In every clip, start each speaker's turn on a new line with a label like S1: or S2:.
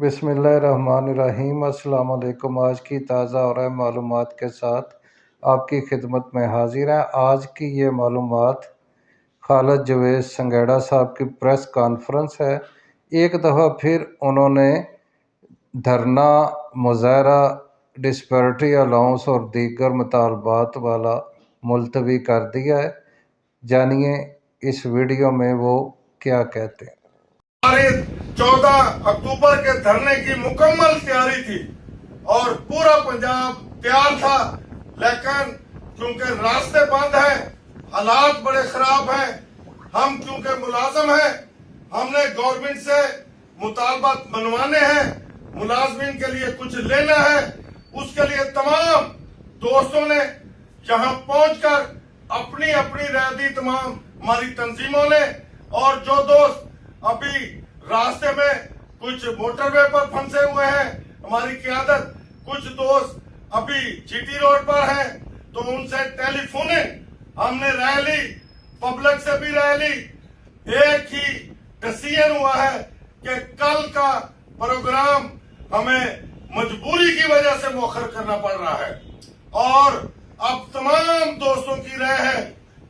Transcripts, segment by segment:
S1: बिस्मिल्लाहिर्रहमानिर्रहीम। अस्सलाम वालेकुम। आज की ताज़ा और अहम मालूमात के साथ आपकी खिदमत में हाजिर है। आज की ये मालूमात खालिद जवेद संगेड़ा साहब की प्रेस कॉन्फ्रेंस है। एक दफ़ा फिर उन्होंने धरना, मुज़ाहरा, डिस्पैरिटी अलाउंस और दीगर मुतालबात वाला मुलतवी कर दिया है। जानिए इस वीडियो में वो क्या कहते हैं।
S2: 14 अक्टूबर के धरने की मुकम्मल तैयारी थी और पूरा पंजाब तैयार था, लेकिन क्योंकि रास्ते बंद हैं, हालात बड़े खराब हैं, हम क्योंकि मुलाजम हैं, हमने गवर्नमेंट से मुतालबात मनवाने हैं, मुलाजमीन के लिए कुछ लेना है। उसके लिए तमाम दोस्तों ने यहाँ पहुंचकर अपनी अपनी राय दी, तमाम हमारी तंजीमों ने। और जो दोस्त अभी रास्ते में कुछ मोटरवे पर फंसे हुए हैं, हमारी क़यादत, कुछ दोस्त अभी जीटी रोड पर हैं, तो उनसे टेलीफोनिक हमने राय ली, पब्लिक से भी राय ली। एक ही डिसीजन हुआ है कि कल का प्रोग्राम हमें मजबूरी की वजह से मुअख्खर करना पड़ रहा है। और अब तमाम दोस्तों की राय है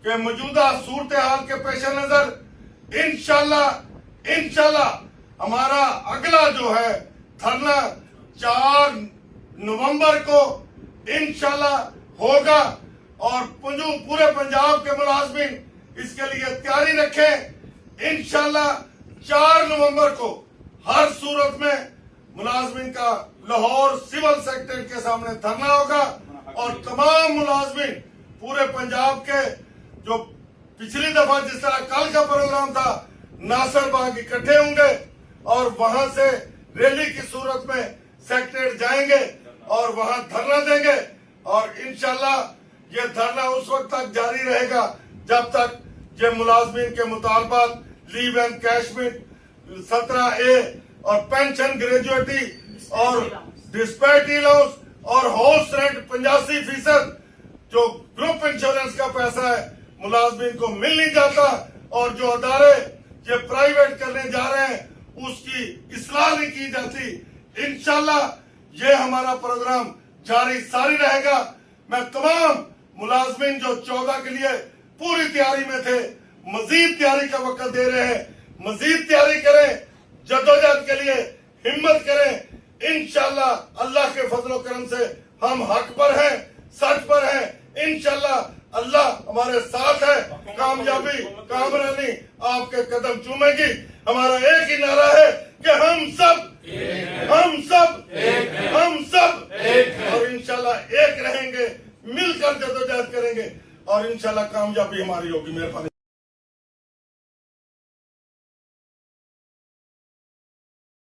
S2: कि मौजूदा सूरत हाल के पेश नजर इंशाल्लाह हमारा अगला जो है धरना 4 नवंबर को इंशाल्लाह होगा। और पूरे पंजाब के मुलाजमीन इसके लिए तैयारी रखें। इंशाल्लाह 4 नवंबर को हर सूरत में मुलाजमीन का लाहौर सिविल सेक्रेटरीट के सामने धरना होगा और तमाम मुलाजमीन पूरे पंजाब के, जो पिछली दफा जिस तरह कल का प्रोग्राम था, नासिर बाग इकट्ठे होंगे और वहां से रैली की सूरत में सेक्रेटरीट जाएंगे और वहां धरना देंगे। और इंशाल्लाह ये धरना उस वक्त तक जारी रहेगा जब तक ये मुलाजमीन के मुतालबात लीव एंड कैशमेंट 17A और पेंशन ग्रेजुएटी और डिस्पैरिटी अलाउंस और हाउस रेंट 85% जो ग्रुप इंश्योरेंस का पैसा है मुलाजमीन को मिल नहीं जाता, और जो अदारे ये प्राइवेट करने जा रहे हैं उसकी इस्लाह नहीं की जाती। इंशाल्लाह ये हमारा प्रोग्राम जारी सारी रहेगा। मैं तमाम मुलाजमीन जो 14 के लिए पूरी तैयारी में थे, मजीद तैयारी का वक्त दे रहे हैं, मजीद तैयारी करें, जद्दोजहद के लिए हिम्मत करें। इंशाल्लाह अल्लाह के फजलो करम से हम हक पर हैं, सच पर हैं। इंशाल्लाह अल्लाह हमारे साथ है। कामयाबी, कामरानी आपके कदम चूमेगी। हमारा एक ही नारा है कि हम सब और इंशाल्लाह एक रहेंगे, मिलकर जद्दोजहद करेंगे और इंशाल्लाह कामयाबी हमारी होगी। मेहरबानी।